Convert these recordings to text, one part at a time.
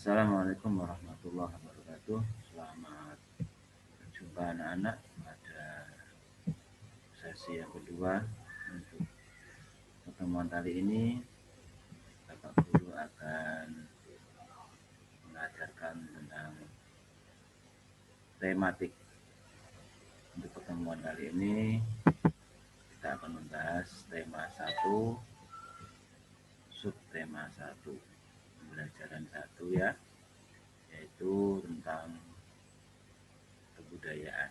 Assalamualaikum warahmatullahi wabarakatuh. Selamat berjumpa anak-anak pada sesi yang kedua. Untuk pertemuan kali ini, Bapak Guru akan mengajarkan tentang tematik. Untuk pertemuan kali ini, kita akan membahas tema 1, subtema 1, pembelajaran 1 ya, yaitu tentang kebudayaan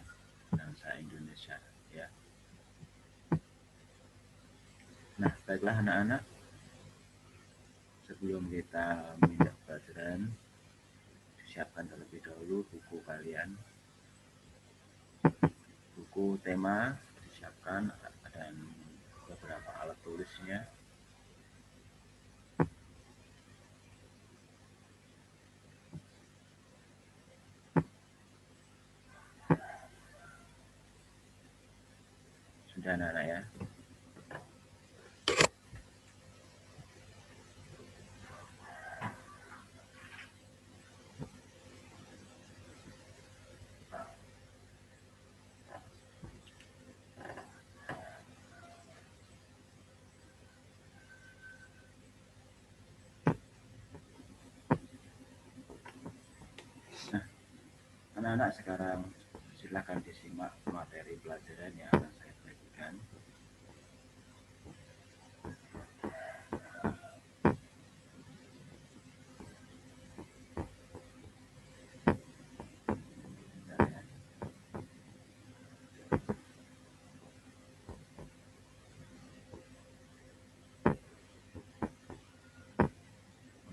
bangsa Indonesia ya. Nah, baiklah anak-anak, sebelum kita menginjak pelajaran, siapkan terlebih dahulu buku kalian. Buku tema disiapkan dan beberapa alat tulisnya. Sudah anak-anak ya. Nah, anak-anak sekarang silakan disimak materi pelajaran yang akan saya bagikan.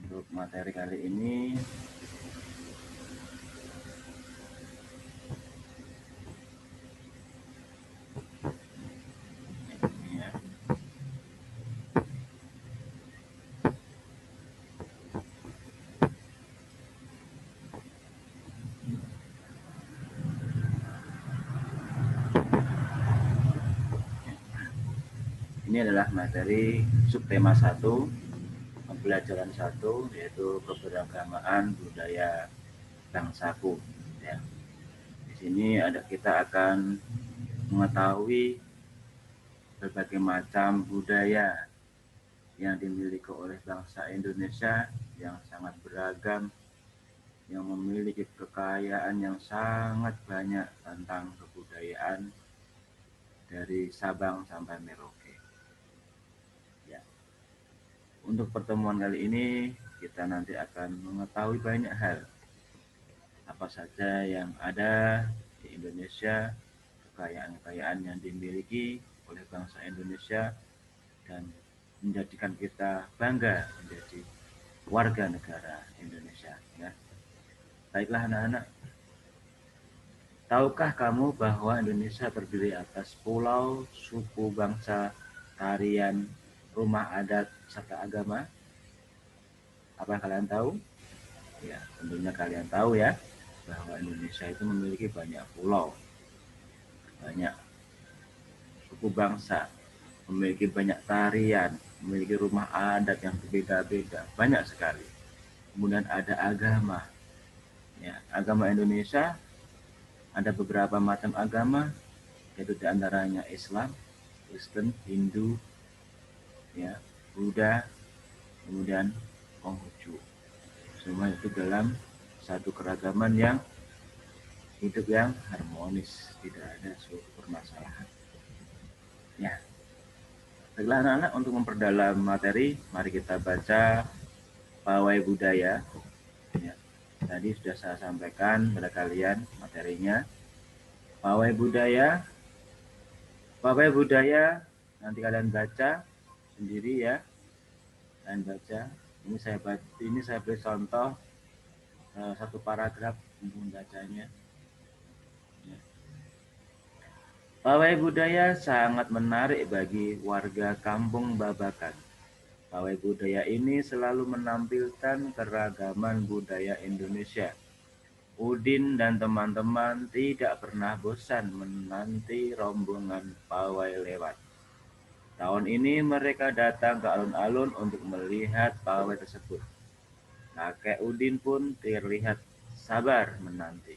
Untuk materi kali ini ya. Ini adalah materi subtema 1, pembelajaran 1, yaitu keberagaman budaya bangsaku ya. Di sini kita akan mengetahui berbagai macam budaya yang dimiliki oleh bangsa Indonesia yang sangat beragam, yang memiliki kekayaan yang sangat banyak tentang kebudayaan dari Sabang sampai Merauke. Ya. Untuk pertemuan kali ini kita nanti akan mengetahui banyak hal, apa saja yang ada di Indonesia, kekayaan-kekayaan yang dimiliki oleh bangsa Indonesia dan menjadikan kita bangga menjadi warga negara Indonesia ya. Baiklah anak-anak, tahukah kamu bahwa Indonesia terdiri atas pulau, suku, bangsa, tarian, rumah adat, serta agama? Apa kalian tahu? Ya, tentunya kalian tahu ya, bahwa Indonesia itu memiliki banyak pulau, banyak suku bangsa, memiliki banyak tarian, memiliki rumah adat yang berbeda-beda, banyak sekali. Kemudian ada agama. Ya, agama Indonesia ada beberapa macam agama, yaitu diantaranya Islam, Kristen, Hindu, ya, Buddha, kemudian Konghucu. Semua itu dalam satu keragaman yang hidup yang harmonis, tidak ada suatu permasalahan. Ya, baiklah anak-anak, untuk memperdalam materi, mari kita baca Pawai Budaya. Ya, tadi sudah saya sampaikan pada kalian materinya. Pawai Budaya, Pawai Budaya, nanti kalian baca sendiri ya. Kalian baca. Ini saya beri contoh satu paragraf untuk membacanya. Pawai budaya sangat menarik bagi warga Kampung Babakan. Pawai budaya ini selalu menampilkan keragaman budaya Indonesia. Udin dan teman-teman tidak pernah bosan menanti rombongan pawai lewat. Tahun ini mereka datang ke alun-alun untuk melihat pawai tersebut. Kakek Udin pun terlihat sabar menanti.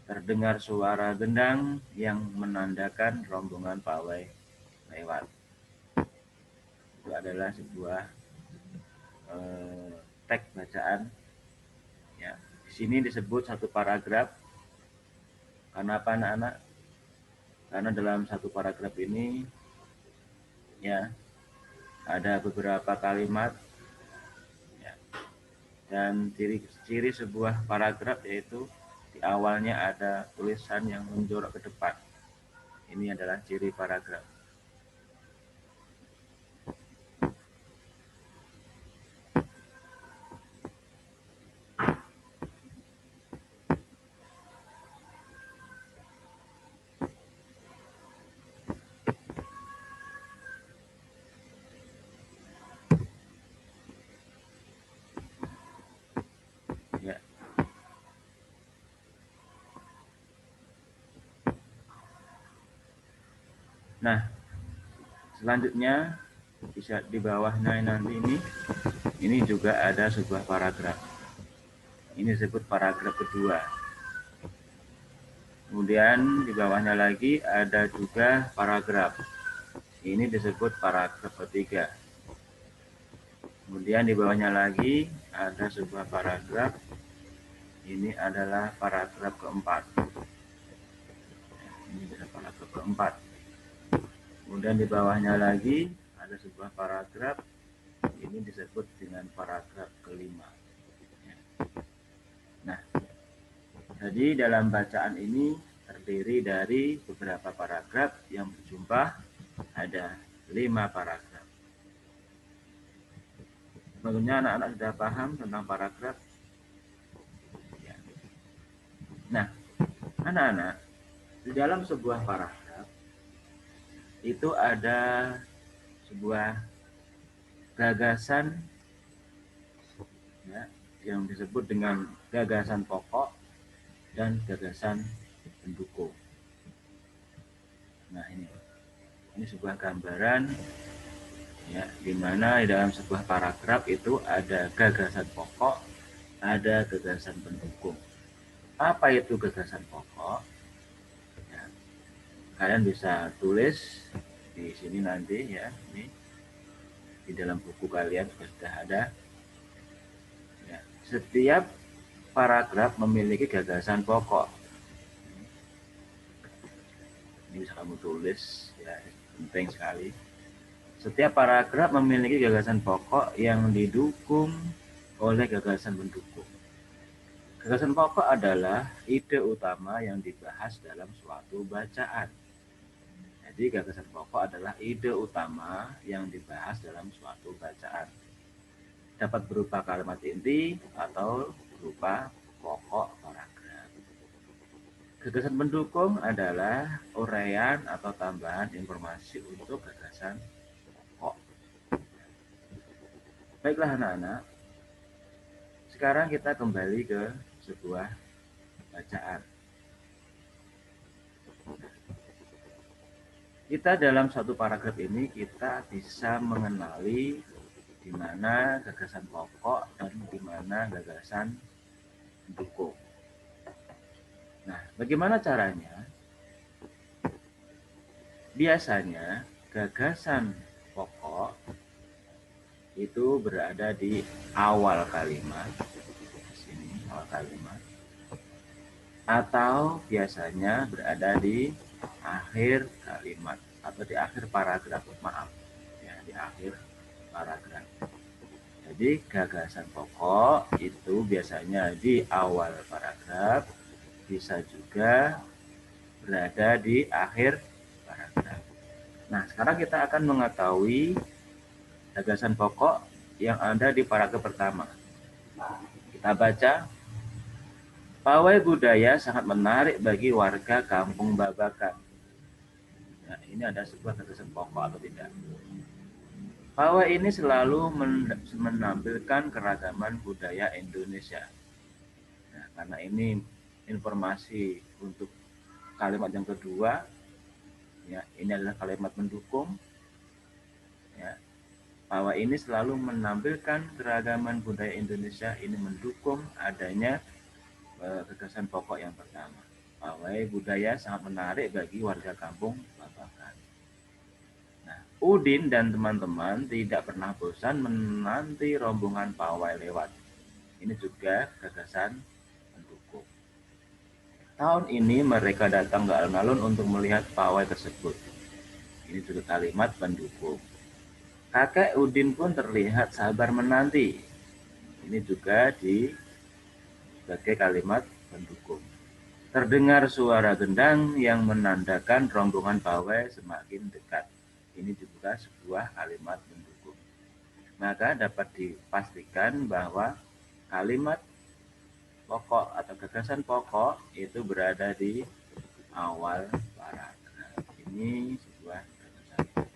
Terdengar suara gendang yang menandakan rombongan pawai lewat. Itu adalah sebuah teks bacaan. Ya, di sini disebut satu paragraf. Karena apa anak-anak? Karena dalam satu paragraf ini ya ada beberapa kalimat ya, dan ciri sebuah paragraf yaitu di awalnya ada tulisan yang menjorok ke depan. Ini adalah ciri paragraf. Ya. Nah, selanjutnya bisa di bawahnya nanti ini juga ada sebuah paragraf. Ini disebut paragraf kedua. Kemudian di bawahnya lagi ada juga paragraf. Ini disebut paragraf ketiga. Kemudian di bawahnya lagi ada sebuah paragraf. Ini adalah paragraf keempat. Ini adalah paragraf keempat. Kemudian di bawahnya lagi ada sebuah paragraf. Ini disebut dengan paragraf kelima. Nah, jadi dalam bacaan ini terdiri dari beberapa paragraf yang berjumlah ada 5 paragraf. Tentunya anak-anak sudah paham tentang paragraf. Ya. Nah, anak-anak, di dalam sebuah paragraf itu ada sebuah gagasan ya, yang disebut dengan gagasan pokok dan gagasan pendukung. Nah, ini sebuah gambaran ya, di mana di dalam sebuah paragraf itu ada gagasan pokok, ada gagasan pendukung. Apa itu gagasan pokok? Ya, kalian bisa tulis di sini nanti ya, ini di dalam buku kalian sudah ada. Ya, setiap paragraf memiliki gagasan pokok. Ini bisa kamu tulis ya, penting sekali. Setiap paragraf memiliki gagasan pokok yang didukung oleh gagasan pendukung. Gagasan pokok adalah ide utama yang dibahas dalam suatu bacaan. Jadi gagasan pokok adalah ide utama yang dibahas dalam suatu bacaan. Dapat berupa kalimat inti atau berupa pokok paragraf. Gagasan pendukung adalah uraian atau tambahan informasi untuk gagasan pokok. Baiklah anak-anak, sekarang kita kembali ke sebuah bacaan. Kita dalam satu paragraf ini kita bisa mengenali di mana gagasan pokok dan di mana gagasan pendukung. Nah, bagaimana caranya? Biasanya gagasan pokok itu berada di awal kalimat, di sini awal kalimat, atau biasanya berada di akhir kalimat atau di akhir paragraf, maaf ya, di akhir paragraf. Jadi gagasan pokok itu biasanya di awal paragraf, bisa juga berada di akhir paragraf. Nah, sekarang kita akan mengetahui gagasan pokok yang ada di paragraf pertama. Kita baca, pawai budaya sangat menarik bagi warga Kampung Babakan. Nah, ini ada sebuah gagasan pokok atau tidak? Pawai ini selalu menampilkan keragaman budaya Indonesia. Nah, karena ini informasi untuk kalimat yang kedua, ya, ini adalah kalimat mendukung. Ya. Pawai ini selalu menampilkan keragaman budaya Indonesia. Ini mendukung adanya gagasan pokok yang pertama. Pawai budaya sangat menarik bagi warga kampung Babakan. Nah, Udin dan teman-teman tidak pernah bosan menanti rombongan pawai lewat. Ini juga gagasan pendukung. Tahun ini mereka datang ke alun-alun untuk melihat pawai tersebut. Ini juga kalimat pendukung. Kakek Udin pun terlihat sabar menanti. Ini juga sebagai kalimat pendukung. Terdengar suara gendang yang menandakan rombongan pawai semakin dekat. Ini juga sebuah kalimat pendukung. Maka dapat dipastikan bahwa kalimat pokok atau gagasan pokok itu berada di awal paragraf. Ini sebuah gagasan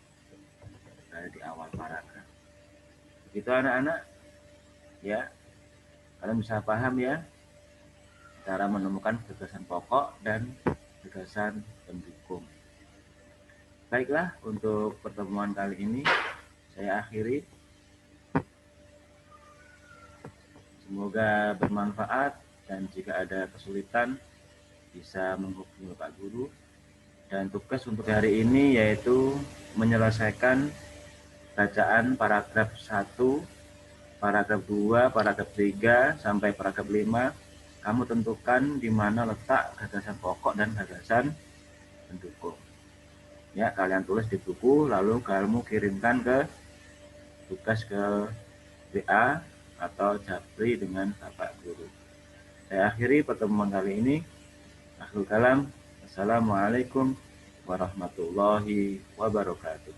berada di awal paragraf. Begitu anak-anak, ya. Kalian bisa paham ya cara menemukan gagasan pokok dan gagasan pendukung. Baiklah, untuk pertemuan kali ini saya akhiri. Semoga bermanfaat dan jika ada kesulitan bisa menghubungi Pak Guru. Dan tugas untuk hari ini yaitu menyelesaikan bacaan paragraf 1, paragraf 2, paragraf 3 sampai paragraf 5. Kamu tentukan di mana letak gagasan pokok dan gagasan pendukung. Ya, kalian tulis di buku lalu kamu kirimkan ke tugas ke WA atau Japri dengan Bapak Guru. Saya akhiri pertemuan kali ini. Akhirul kalam. Assalamualaikum warahmatullahi wabarakatuh.